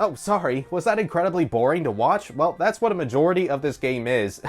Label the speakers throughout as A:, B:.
A: Oh, sorry, was that incredibly boring to watch? Well, that's what a majority of this game is.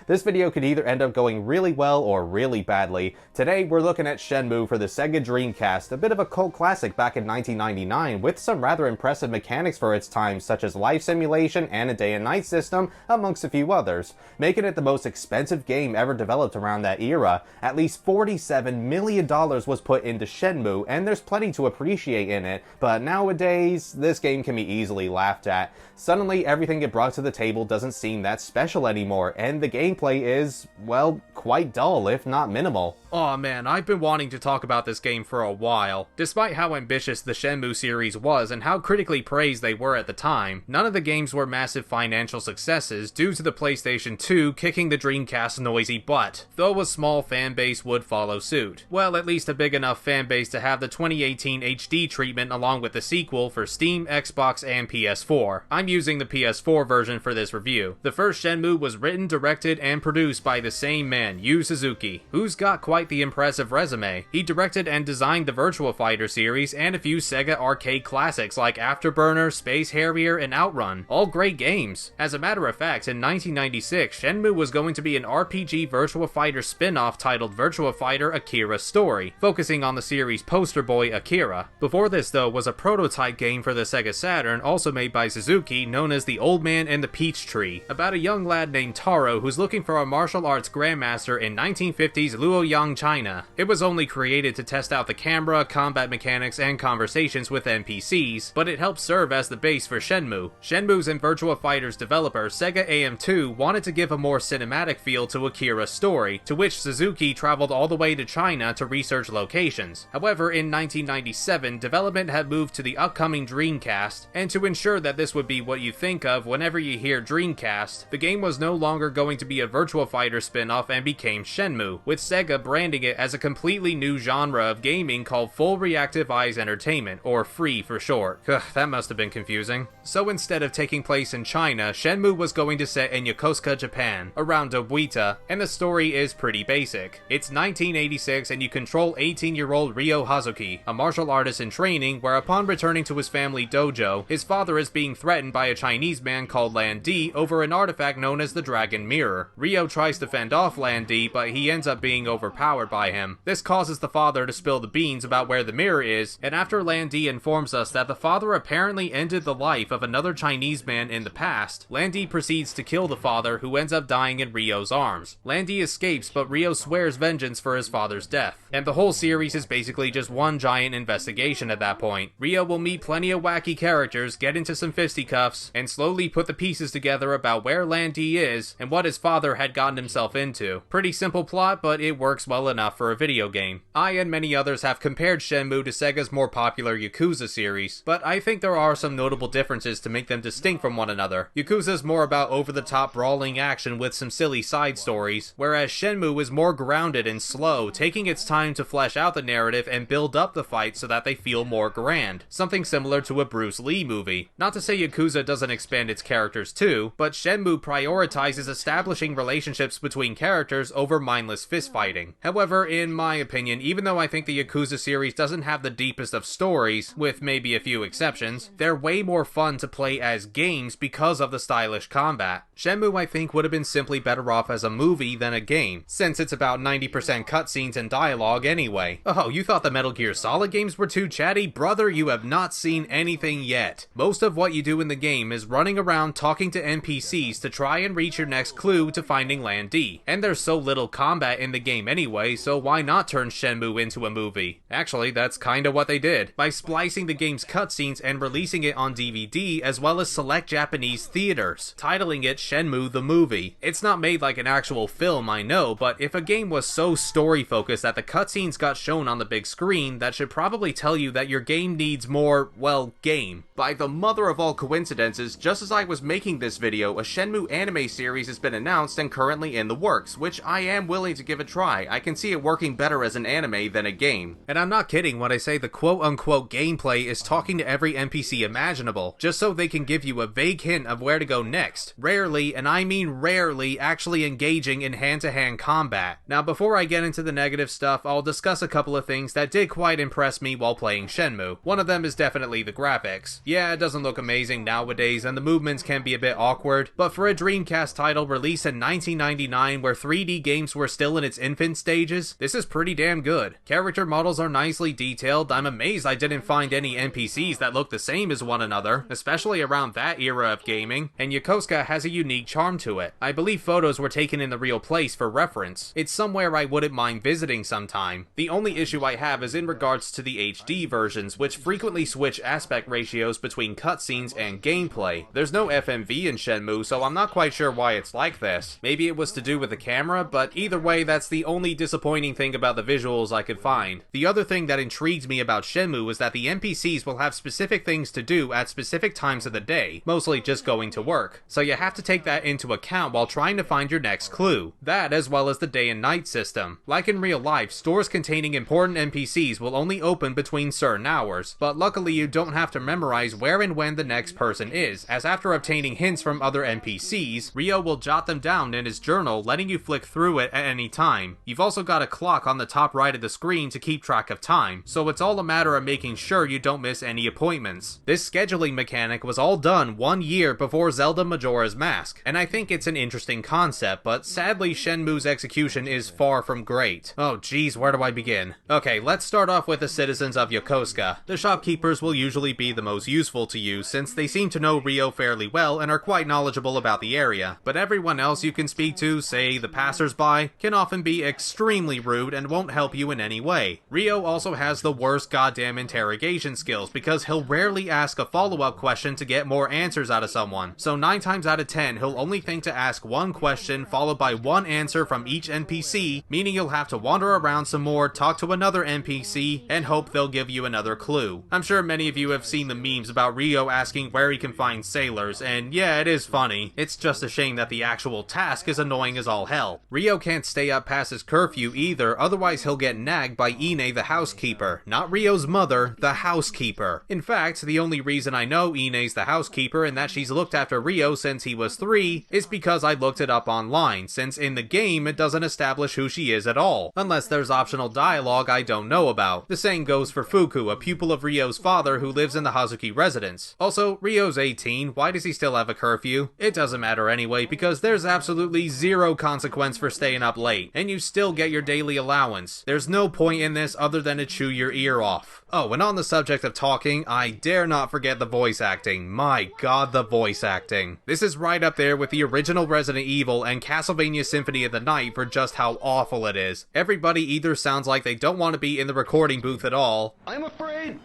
A: This video could either end up going really well or really badly. Today, we're looking at Shenmue for the Sega Dreamcast, a bit of a cult classic back in 1999, with some rather impressive mechanics for its time, such as life simulation and a day and night system, amongst a few others, making it the most expensive game ever developed around that era. At least $47 million was put into Shenmue, and there's plenty to appreciate in it, but nowadays, this game can be easily laughed at. Suddenly, everything it brought to the table doesn't seem that special anymore, and the gameplay is, well, quite dull, if not minimal.
B: Aw man, I've been wanting to talk about this game for a while. Despite how ambitious the Shenmue series was and how critically praised they were at the time, none of the games were massive financial successes due to the PlayStation 2 kicking the Dreamcast's noisy butt, though a small fanbase would follow suit. Well, at least a big enough fanbase to have the 2018 HD treatment along with the sequel for Steam, Xbox, and PS4. I'm using the PS4 version for this review. The first Shenmue was written, directed, and produced by the same man, Yu Suzuki, who's got quite the impressive resume. He directed and designed the Virtua Fighter series and a few Sega arcade classics like Afterburner, Space Harrier, and Outrun. All great games. As a matter of fact, in 1996, Shenmue was going to be an RPG Virtua Fighter spin-off titled Virtua Fighter Akira Story, focusing on the series' poster boy Akira. Before this, though, was a prototype game for the Sega Saturn, also made by Suzuki, known as The Old Man and the Peach Tree, about a young lad named Taro who's looking for a martial arts grandmaster in 1950s Luoyang, China. It was only created to test out the camera, combat mechanics, and conversations with NPCs, but it helped serve as the base for Shenmue. Shenmue's and Virtua Fighter's developer, Sega AM2, wanted to give a more cinematic feel to Akira's story, to which Suzuki traveled all the way to China to research locations. However, in 1997, development had moved to the upcoming Dreamcast, and to ensure that this would be what you think of whenever you hear Dreamcast, the game was no longer going to be a Virtua Fighter spin-off and became Shenmue, with Sega branding it as a completely new genre of gaming called Full Reactive Eyes Entertainment, or FREE for short. That must have been confusing. So instead of taking place in China, Shenmue was going to set in Yokosuka, Japan, around Dobuita, and the story is pretty basic. It's 1986 and you control 18-year-old Ryo Hazuki, a martial artist in training where upon returning to his family dojo, his father is being threatened by a Chinese man called Lan Di over an artifact known as the Dragon Mirror. Ryo tries to fend off Lan Di, but he ends up being overpowered by him. This causes the father to spill the beans about where the mirror is, and after Lan Di informs us that the father apparently ended the life of another Chinese man in the past, Lan Di proceeds to kill the father, who ends up dying in Ryo's arms. Lan Di escapes, but Ryo swears vengeance for his father's death, and the whole series is basically just one giant investigation at that point. Ryo will meet plenty of wacky characters, get into some fisticuffs, and slowly put the pieces together about where Lan Di is and what his father had gotten himself into. Pretty simple plot, but it works well enough for a video game. I and many others have compared Shenmue to Sega's more popular Yakuza series, but I think there are some notable differences to make them distinct from one another. Yakuza's more about over-the-top brawling action with some silly side stories, whereas Shenmue is more grounded and slow, taking its time to flesh out the narrative and build up the fights so that they feel more grand. Something similar to a Bruce Lee movie. Not to say Yakuza doesn't expand its characters too, but Shenmue prioritizes establishing relationships between characters over mindless fistfighting. However, in my opinion, even though I think the Yakuza series doesn't have the deepest of stories, with maybe a few exceptions, they're way more fun to play as games because of the stylish combat. Shenmue, I think, would have been simply better off as a movie than a game, since it's about 90% cutscenes and dialogue anyway. Oh, you thought the Metal Gear Solid games were too chatty? Brother, you have not seen anything yet. Most of what you do in the game is running around talking to NPCs to try and reach your next clue to finding Lan Di. And there's so little combat in the game anyway, so why not turn Shenmue into a movie? Actually, that's kinda what they did, by splicing the game's cutscenes and releasing it on DVD as well as select Japanese theaters, titling it Shenmue the Movie. It's not made like an actual film, I know, but if a game was so story-focused that the cutscenes got shown on the big screen, that should probably tell you that your game needs more, well, game. By the mother of all coincidences, just as I was making this video, a Shenmue anime series has been announced and currently in the works, which I am willing to give a try. I can see it working better as an anime than a game. And I'm not kidding when I say the quote-unquote gameplay is talking to every NPC imaginable, just so they can give you a vague hint of where to go next. Rarely, and I mean rarely, actually engaging in hand-to-hand combat. Now, before I get into the negative stuff, I'll discuss a couple of things that did quite impress me while playing Shenmue. One of them is definitely the graphics. Yeah, it doesn't look amazing nowadays and the movements can be a bit awkward, but for a Dreamcast title released in 1999 where 3D games were still in its infant stages, this is pretty damn good. Character models are nicely detailed. I'm amazed I didn't find any NPCs that look the same as one another, especially around that era of gaming, and Yokosuka has a unique charm to it. I believe photos were taken in the real place for reference. It's somewhere I wouldn't mind visiting sometime. The only issue I have is in regards to the HD versions, which frequently switch aspect ratios between cutscenes and gameplay. There's no FMV in Shenmue, so I'm not quite sure why it's like this. Maybe it was to do with the camera, but either way, that's the only disappointing thing about the visuals I could find. The other thing that intrigues me about Shenmue is that the NPCs will have specific things to do at specific times of the day, mostly just going to work. So you have to take that into account while trying to find your next clue. That as well as the day and night system. Like in real life, stores containing important NPCs will only open between certain hours, but luckily you don't have to memorize where and when the next person is, as after obtaining hints from other NPCs, Ryo will jot them down in his journal, letting you flick through it at any time. You've also got a clock on the top right of the screen to keep track of time, so it's all a matter of making sure you don't miss any appointments. This scheduling mechanic was all done 1 year before Zelda Majora's Mask, and I think it's an interesting concept, but sadly Shenmue's execution is far from great. Oh geez, where do I begin? Okay, let's start off with the citizens of Yokosuka. The shopkeepers will usually be the most useful to you since they seem to know Ryo fairly well and are quite knowledgeable about the area, but everyone else you can speak to, say the passers-by, can often be extremely rude and won't help you in any way. Ryo also has the worst goddamn interrogation skills because he'll rarely ask a follow-up question to get more answers out of someone, so 9 times out of 10 he'll only think to ask one question followed by one answer from each NPC, meaning you'll have to wander around some more, talk to another NPC, and hope they'll give you another clue. I'm sure many of you have seen the memes about Ryo asking where he can find sailors, and yeah, it is funny. It's just a shame that the actual task is annoying as all hell. Ryo can't stay up past his curfew either, otherwise he'll get nagged by Ine the housekeeper. Not Ryo's mother, the housekeeper. In fact, the only reason I know Ine's the housekeeper and that she's looked after Ryo since he was 3 is because I looked it up online, since in the game it doesn't establish who she is at all, unless there's optional dialogue I don't know about. The same goes for Fuku, a pupil of Ryo's father who lives in the Hazuki residence. Also, Ryo's 18, why does he still have a curfew? It doesn't matter anyway, because there's absolutely zero consequence for staying up late, and you still get your daily allowance. There's no point in this other than to chew your ear off. Oh, and on the subject of talking, I dare not forget the voice acting. My god, the voice acting. This is right up there with the original Resident Evil and Castlevania Symphony of the Night for just how awful it is. Everybody either sounds like they don't want to be in the recording booth at all,
C: I'm afraid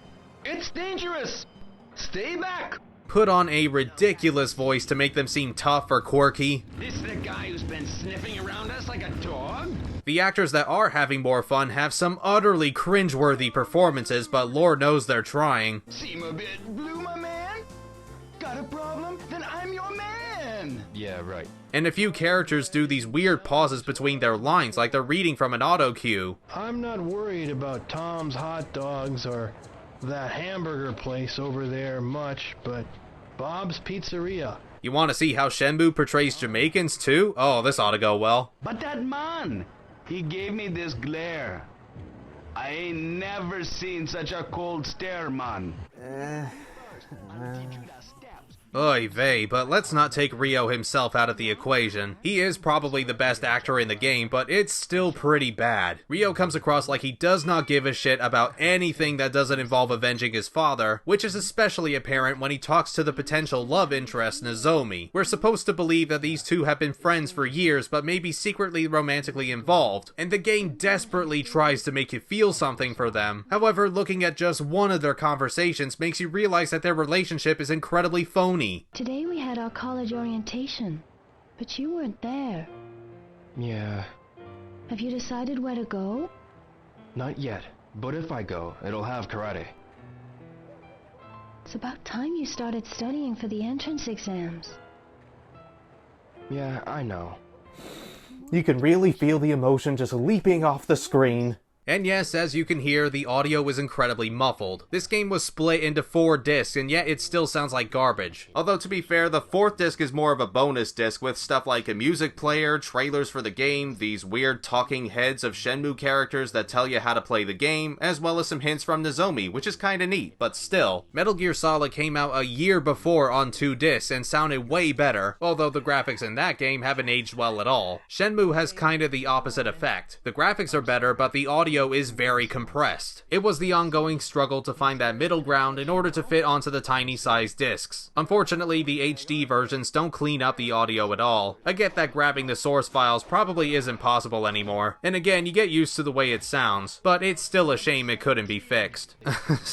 C: it's dangerous. Stay back.
B: put on a ridiculous voice to make them seem tough or quirky.
C: This the guy who's been sniffing around us like a dog?
B: The actors that are having more fun have some utterly cringeworthy performances, but Lord knows they're trying.
C: Seem a bit blue, my man? Got a problem? Then I'm your man. Yeah, right.
B: And a few characters do these weird pauses between their lines like they're reading from an auto cue.
D: I'm not worried about Tom's hot dogs or that hamburger place over there much, but Bob's Pizzeria.
B: You want to see how Shenmue portrays Jamaicans too? Oh, this ought to go well.
C: But that man, he gave me this glare. I ain't never seen such a cold stare, man.
B: Oy vey, but let's not take Ryo himself out of the equation. He is probably the best actor in the game, but it's still pretty bad. Ryo comes across like he does not give a shit about anything that doesn't involve avenging his father, which is especially apparent when he talks to the potential love interest Nozomi. We're supposed to believe that these two have been friends for years, but maybe secretly romantically involved, and the game desperately tries to make you feel something for them. However, looking at just one of their conversations makes you realize that their relationship is incredibly phony.
E: Today we had our college orientation, but you weren't there.
D: Yeah,
E: Have you decided where to go?
C: Not yet, but if I go, it'll have karate.
E: It's about time you started studying for the entrance exams.
D: yeah, I know.
A: You can really feel the emotion just leaping off the screen.
B: And yes, as you can hear, the audio is incredibly muffled. This game was split into 4 discs, and yet it still sounds like garbage.
A: Although to be fair, the 4th disc is more of a bonus disc with stuff like a music player, trailers for the game, these weird talking heads of Shenmue characters that tell you how to play the game, as well as some hints from Nozomi, which is kinda neat, but still.
B: Metal Gear Solid came out a year before on 2 discs and sounded way better, although the graphics in that game haven't aged well at all. Shenmue has kinda the opposite effect. The graphics are better, but the audio is very compressed. It was the ongoing struggle to find that middle ground in order to fit onto the tiny sized discs. Unfortunately, the HD versions don't clean up the audio at all. I get that grabbing the source files probably isn't possible anymore, and again, you get used to the way it sounds, but it's still a shame it couldn't be fixed.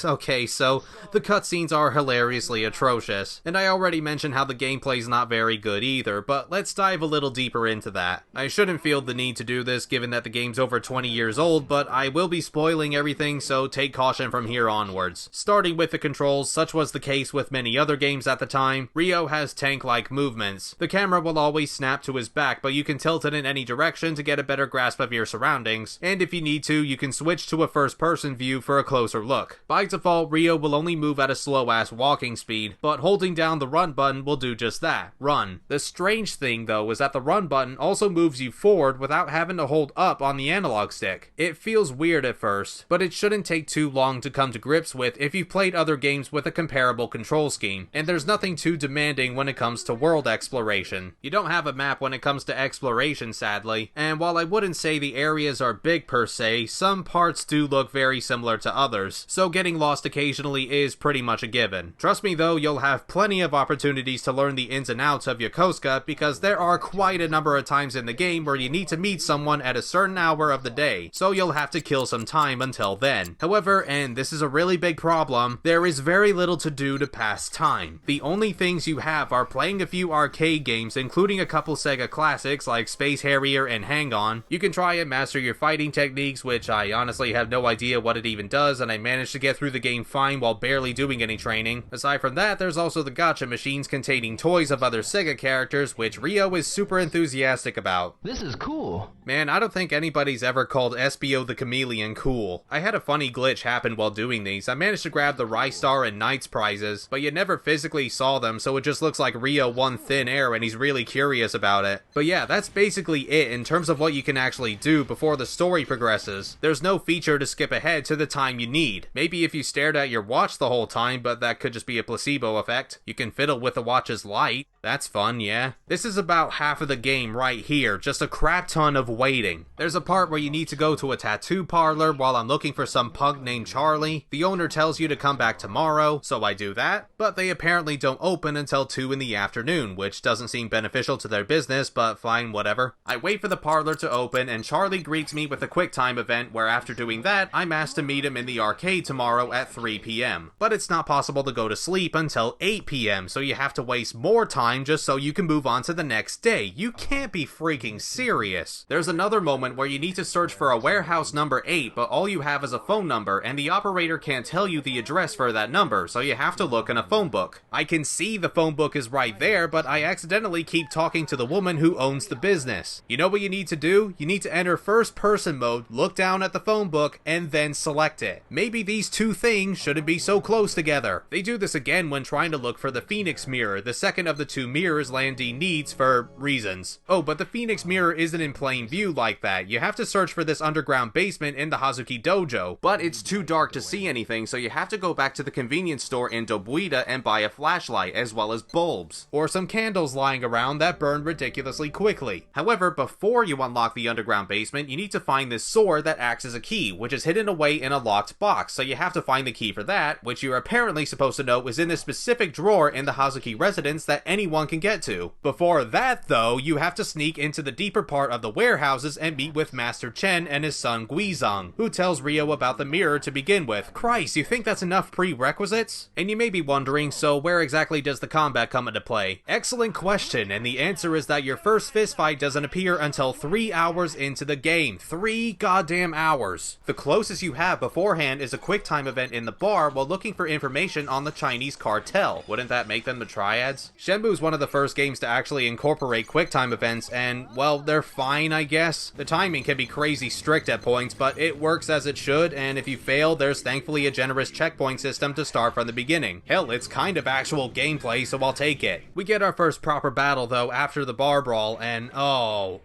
B: Okay, so the cutscenes are hilariously atrocious, and I already mentioned how the gameplay's not very good either, but let's dive a little deeper into that. I shouldn't feel the need to do this given that the game's over 20 years old, but I will be spoiling everything, so take caution from here onwards. Starting with the controls, such was the case with many other games at the time, Ryo has tank-like movements. The camera will always snap to his back, but you can tilt it in any direction to get a better grasp of your surroundings, and if you need to, you can switch to a first-person view for a closer look. By default, Ryo will only move at a slow-ass walking speed, but holding down the run button will do just that, run. The strange thing though is that the run button also moves you forward without having to hold up on the analog stick. It feels weird at first, but it shouldn't take too long to come to grips with if you've played other games with a comparable control scheme, and there's nothing too demanding when it comes to world exploration. You don't have a map when it comes to exploration, sadly, and while I wouldn't say the areas are big per se, some parts do look very similar to others, so getting lost occasionally is pretty much a given. Trust me though, you'll have plenty of opportunities to learn the ins and outs of Yokosuka because there are quite a number of times in the game where you need to meet someone at a certain hour of the day, so you'll have to kill some time until then. However, and this is a really big problem, there is very little to do to pass time. The only things you have are playing a few arcade games, including a couple Sega classics like Space Harrier and Hang On. You can try and master your fighting techniques, which I honestly have no idea what it even does, and I managed to get through the game fine while barely doing any training. Aside from that, there's also the gacha machines containing toys of other Sega characters, which Ryo is super enthusiastic about.
C: This is cool.
B: Man, I don't think anybody's ever called Espio the Chameleon cool. I had a funny glitch happen while doing these. I managed to grab the Rystar and Knights prizes, but you never physically saw them, so it just looks like Ryo won thin air and he's really curious about it. But yeah, that's basically it in terms of what you can actually do before the story progresses. There's no feature to skip ahead to the time you need. Maybe if you stared at your watch the whole time, but that could just be a placebo effect. You can fiddle with the watch's light. That's fun, yeah. This is about half of the game right here, just a crap ton of waiting. There's a part where you need to go to a tattoo parlor while I'm looking for some punk named Charlie. The owner tells you to come back tomorrow, so I do that, but they apparently don't open until 2 in the afternoon, which doesn't seem beneficial to their business, but fine, whatever. I wait for the parlor to open, and Charlie greets me with a quick time event where after doing that, I'm asked to meet him in the arcade tomorrow at 3 p.m. But it's not possible to go to sleep until 8 p.m., so you have to waste more time just so you can move on to the next day. You can't be freaking serious. There's another moment where you need to search for a warehouse number 8, but all you have is a phone number, and the operator can't tell you the address for that number, so you have to look in a phone book. I can see the phone book is right there, but I accidentally keep talking to the woman who owns the business. You know what you need to do? You need to enter first person mode, look down at the phone book, and then select it. Maybe these two things shouldn't be so close together. They do this again when trying to look for the Phoenix Mirror, the second of the two mirrors Landy needs for reasons. Oh, but the Phoenix Mirror isn't in plain view like that. You have to search for this underground basement in the Hazuki dojo.
A: But it's too dark to see anything, so you have to go back to the convenience store in Dobuita and buy a flashlight, as well as bulbs.
B: Or some candles lying around that burn ridiculously quickly.
A: However, before you unlock the underground basement, you need to find this sword that acts as a key, which is hidden away in a locked box, so you have to find the key for that, which you're apparently supposed to know is in a specific drawer in the Hazuki residence that anyone can get to. Before that, though, you have to sneak into the deeper part of the warehouses and meet with Master Chen and his son Guizong, who tells Ryo about the mirror to begin with. Christ, you think that's enough prerequisites? And you may be wondering, so where exactly does the combat come into play? Excellent question, and the answer is that your first fistfight doesn't appear until 3 hours into the game. 3 goddamn hours. The closest you have beforehand is a quick time event in the bar while looking for information on the Chinese cartel. Wouldn't that make them the triads? Shenmue's
B: was one of the first games to actually incorporate QuickTime events, and, well, they're fine, I guess. The timing can be crazy strict at points, but it works as it should, and if you fail, there's thankfully a generous checkpoint system to start from the beginning. Hell, it's kind of actual gameplay, so I'll take it. We get our first proper battle, though, after the bar brawl, and oh,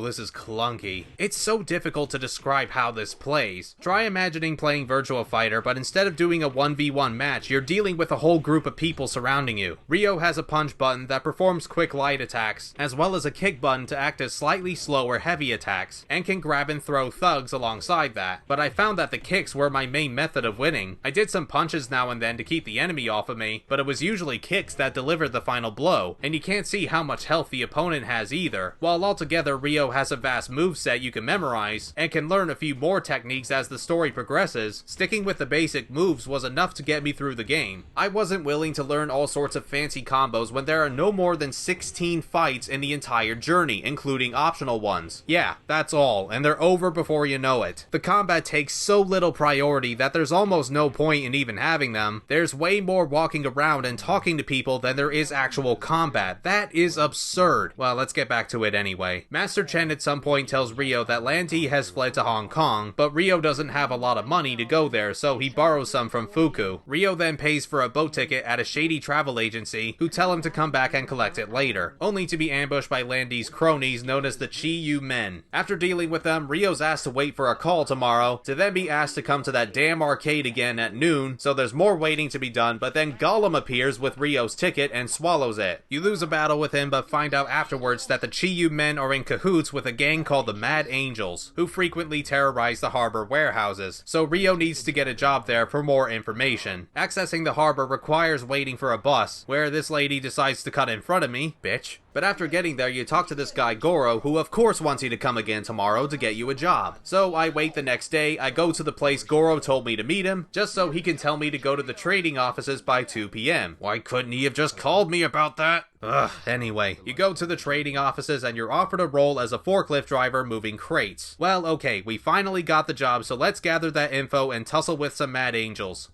B: this is clunky. It's so difficult to describe how this plays. Try imagining playing Virtua Fighter, but instead of doing a 1v1 match, you're dealing with a whole group of people surrounding you. Ryo has a punch button that performs quick light attacks, as well as a kick button to act as slightly slower heavy attacks, and can grab and throw thugs alongside that. But I found that the kicks were my main method of winning. I did some punches now and then to keep the enemy off of me, but it was usually kicks that delivered the final blow, and you can't see how much health the opponent has either. While altogether, Ryo has a vast moveset you can memorize, and can learn a few more techniques as the story progresses. Sticking with the basic moves was enough to get me through the game. I wasn't willing to learn all sorts of fancy combos when there are no more than 16 fights in the entire journey, including optional ones. Yeah, that's all, and they're over before you know it. The combat takes so little priority that there's almost no point in even having them. There's way more walking around and talking to people than there is actual combat. That is absurd. Well, let's get back to it anyway. Master Chen at some point tells Ryo that Lanti has fled to Hong Kong, but Ryo doesn't have a lot of money to go there, so he borrows some from Fuku. Ryo then pays for a boat ticket at a shady travel agency, who tell him to come back and collect it later, only to be ambushed by Lanti's cronies known as the Chi-Yu Men. After dealing with them, Ryo's asked to wait for a call tomorrow, to then be asked to come to that damn arcade again at noon, so there's more waiting to be done, but then Gollum appears with Ryo's ticket and swallows it. You lose a battle with him, but find out afterwards that the Chi-Yu Men are in cahoots with a gang called the Mad Angels, who frequently terrorize the harbor warehouses, so Ryo needs to get a job there for more information. Accessing the harbor requires waiting for a bus, where this lady decides to cut in front of me, bitch. But after getting there, you talk to this guy Goro, who of course wants you to come again tomorrow to get you a job. So I wait the next day, I go to the place Goro told me to meet him, just so he can tell me to go to the trading offices by 2 p.m. Why couldn't he have just called me about that? Ugh, anyway, you go to the trading offices and you're offered a role as a forklift driver moving crates. Well, okay, we finally got the job, so let's gather that info and tussle with some Mad Angels.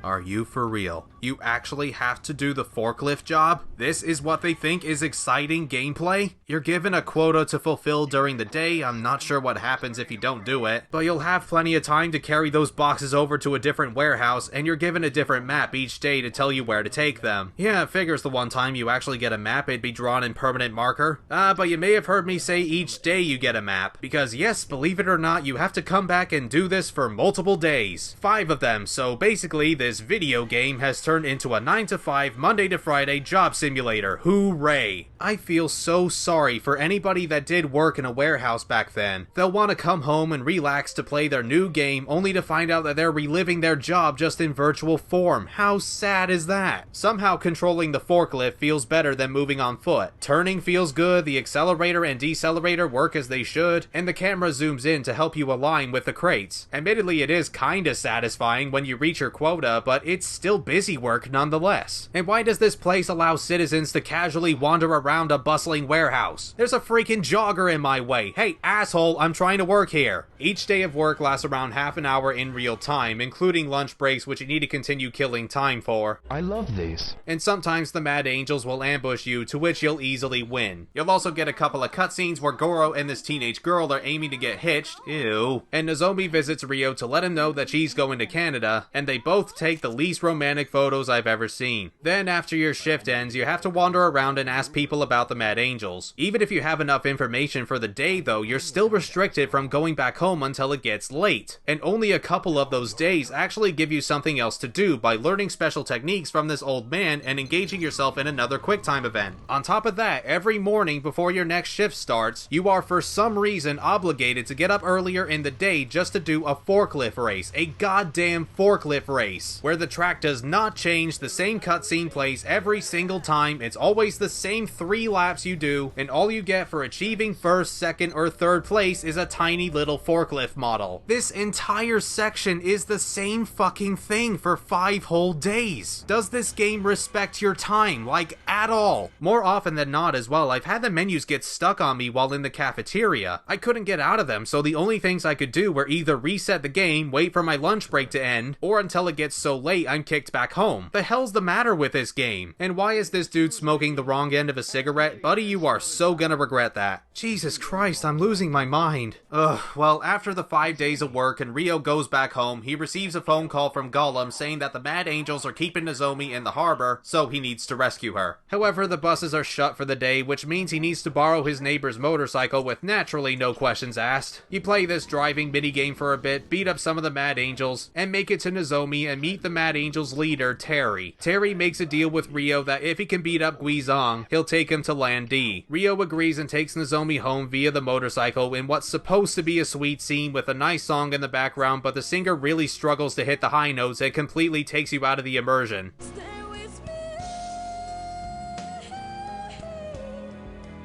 B: Are you for real? You actually have to do the forklift job? This is what they think is exciting gameplay? You're given a quota to fulfill during the day. I'm not sure what happens if you don't do it, but you'll have plenty of time to carry those boxes over to a different warehouse, and you're given a different map each day to tell you where to take them. Yeah, it figures the one time you actually get a map, it'd be drawn in permanent marker. But you may have heard me say each day you get a map, because yes, believe it or not, you have to come back and do this for multiple days. 5 of them, so basically this video game has turned into a 9 to 5 Monday to Friday job simulator. Hooray! I feel so sorry for anybody that did work in a warehouse back then. They'll want to come home and relax to play their new game only to find out that they're reliving their job just in virtual form. How sad is that? Somehow controlling the forklift feels better than moving on foot. Turning feels good, the accelerator and decelerator work as they should, and the camera zooms in to help you align with the crates. Admittedly, it is kinda satisfying when you reach your quota, but it's still busy work nonetheless. And why does this place allow citizens to casually wander around a bustling warehouse? There's a freaking jogger in my way. Hey, asshole, I'm trying to work here. Each day of work lasts around half an hour in real time, including lunch breaks which you need to continue killing time for.
C: I love these.
B: And sometimes the Mad Angels will ambush you, to which you'll easily win. You'll also get a couple of cutscenes where Goro and this teenage girl are aiming to get hitched, ew, and Nozomi visits Ryo to let him know that she's going to Canada, and they both take the least romantic photos I've ever seen. Then after your shift ends, you have to wander around and ask people about the Mad Angels. Even if you have enough information for the day though, you're still restricted from going back home until it gets late. And only a couple of those days actually give you something else to do by learning special techniques from this old man and engaging yourself in another QuickTime event. On top of that, every morning before your next shift starts, you are for some reason obligated to get up earlier in the day just to do a forklift race. A goddamn forklift race. where the track does not change, the same cutscene plays every single time, it's always the same 3 laps you do, and all you get for achieving first, second, or third place is a tiny little forklift model. This entire section is the same fucking thing for 5 whole days. Does this game respect your time, like, at all? More often than not as well, I've had the menus get stuck on me while in the cafeteria. I couldn't get out of them, so the only things I could do were either reset the game, wait for my lunch break to end, or until it gets so late I'm kicked back home. The hell's the matter with this game? And why is this dude smoking the wrong end of a cigarette? Buddy, you are so gonna regret that. Jesus Christ, I'm losing my mind. Ugh, well, after the 5 days of work and Ryo goes back home, he receives a phone call from Gollum saying that the Mad Angels are keeping Nozomi in the harbor, so he needs to rescue her. However, the buses are shut for the day, which means he needs to borrow his neighbor's motorcycle with naturally no questions asked. You play this driving minigame for a bit, beat up some of the Mad Angels, and make it to Nozomi and meet the Mad Angels leader, Terry. Terry makes a deal with Ryo that if he can beat up Guizong, he'll take him to Land D. Ryo agrees and takes Nozomi home via the motorcycle in what's supposed to be a sweet scene with a nice song in the background, but the singer really struggles to hit the high notes and completely takes you out of the immersion.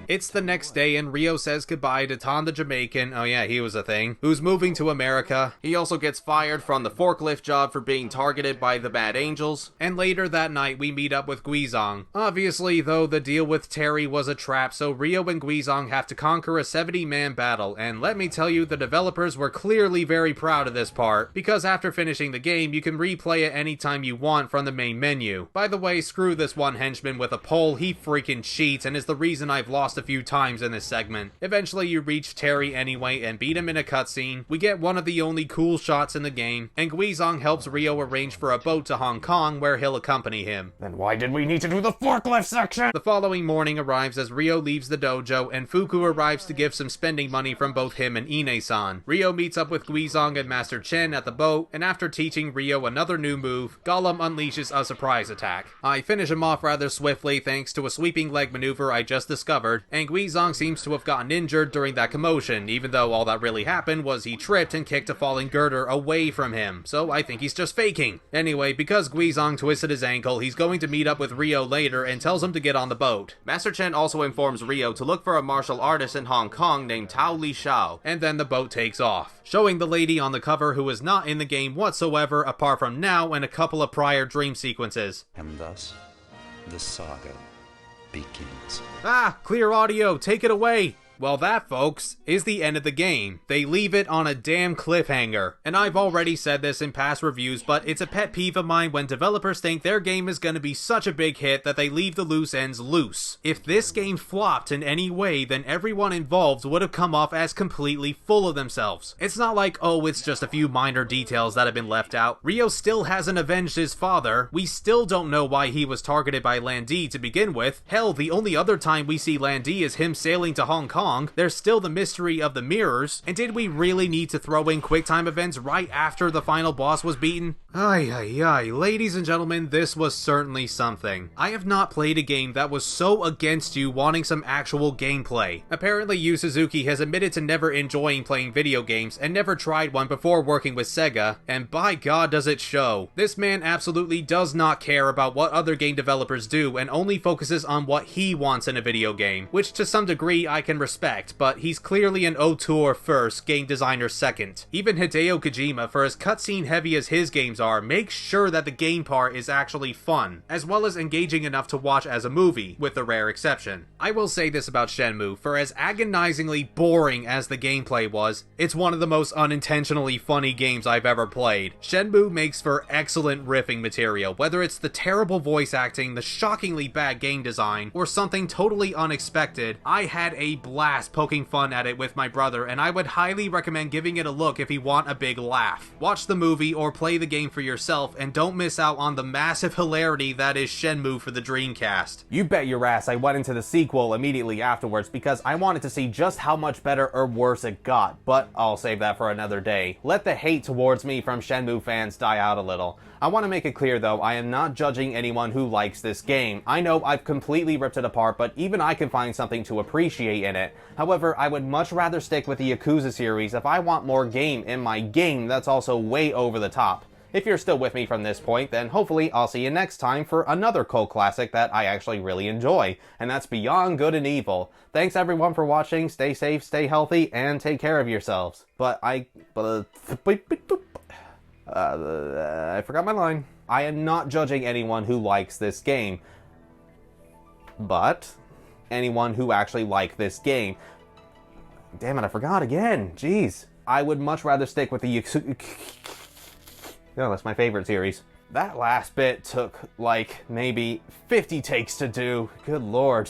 B: It's the next day and Ryo says goodbye to Ton the Jamaican, oh yeah, he was a thing, who's moving to America. He also gets fired from the Forklift Job for being targeted by the Mad Angels. And later that night we meet up with Guizong. Obviously though, the deal with Terry was a trap, so Ryo and Guizong have to conquer a 70-man battle, and let me tell you, the developers were clearly very proud of this part, because after finishing the game you can replay it anytime you want from the main menu. By the way, screw this one henchman with a pole, he freaking cheats and is the reason I've lost a few times in this segment. Eventually you reach Terry anyway and beat him in a cutscene. We get one of the only cool shots in the game, and Guizong helps Ryo arrange for a boat to Hong Kong where he'll accompany him.
A: Then why did we need to do the forklift section?
B: The following morning arrives as Ryo leaves the dojo, and Fuku arrives to give some spending money from both him and Ine-san. Ryo meets up with Guizong and Master Chen at the boat, and after teaching Ryo another new move, Gollum unleashes a surprise attack. I finish him off rather swiftly thanks to a sweeping leg maneuver I just discovered, and Guizong seems to have gotten injured during that commotion, even though all that really happened was he tripped and kicked a falling girder away from him, so I think he's just faking. Anyway, because Guizong twisted his ankle, he's going to meet up with Ryo later and tells him to get on the boat. Master Chen also informs Ryo to look for a martial artist in Hong Kong named Tao Li Shao, and then the boat takes off, showing the lady on the cover who is not in the game whatsoever apart from now and a couple of prior dream sequences.
F: And thus, the saga begins.
B: Ah, clear audio, take it away! Well, that, folks, is the end of the game. They leave it on a damn cliffhanger. And I've already said this in past reviews, but it's a pet peeve of mine when developers think their game is going to be such a big hit that they leave the loose ends loose. If this game flopped in any way, then everyone involved would have come off as completely full of themselves. It's not like, oh, it's just a few minor details that have been left out. Ryo still hasn't avenged his father. We still don't know why he was targeted by Land D to begin with. Hell, the only other time we see Land D is him sailing to Hong Kong. There's still the mystery of the mirrors, and did we really need to throw in QuickTime events right after the final boss was beaten? Ay ay ay, ladies and gentlemen, this was certainly something. I have not played a game that was so against you wanting some actual gameplay. Apparently Yu Suzuki has admitted to never enjoying playing video games and never tried one before working with Sega, and by God does it show. This man absolutely does not care about what other game developers do and only focuses on what he wants in a video game, which to some degree I can respect, but he's clearly an auteur first, game designer second. Even Hideo Kojima, for as cutscene heavy as his games are, makes sure that the game part is actually fun, as well as engaging enough to watch as a movie, with a rare exception. I will say this about Shenmue, for as agonizingly boring as the gameplay was, it's one of the most unintentionally funny games I've ever played. Shenmue makes for excellent riffing material, whether it's the terrible voice acting, the shockingly bad game design, or something totally unexpected. I had a blast poking fun at it with my brother, and I would highly recommend giving it a look if you want a big laugh. Watch the movie or play the game for yourself, and don't miss out on the massive hilarity that is Shenmue for the Dreamcast.
A: You bet your ass I went into the sequel immediately afterwards because I wanted to see just how much better or worse it got, but I'll save that for another day. Let the hate towards me from Shenmue fans die out a little. I want to make it clear though, I am not judging anyone who likes this game. I know I've completely ripped it apart, but even I can find something to appreciate in it. However, I would much rather stick with the Yakuza series if I want more game in my game that's also way over the top. If you're still with me from this point, then hopefully I'll see you next time for another cult classic that I actually really enjoy, and that's Beyond Good and Evil. Thanks everyone for watching, stay safe, stay healthy, and take care of yourselves. I forgot my line. I am not judging anyone who likes this game, but anyone who actually liked this game. Damn it, I forgot again. Jeez. I would much rather stick with the Yu Suzuki. No, that's my favorite series. That last bit took, like, maybe 50 takes to do. Good lord.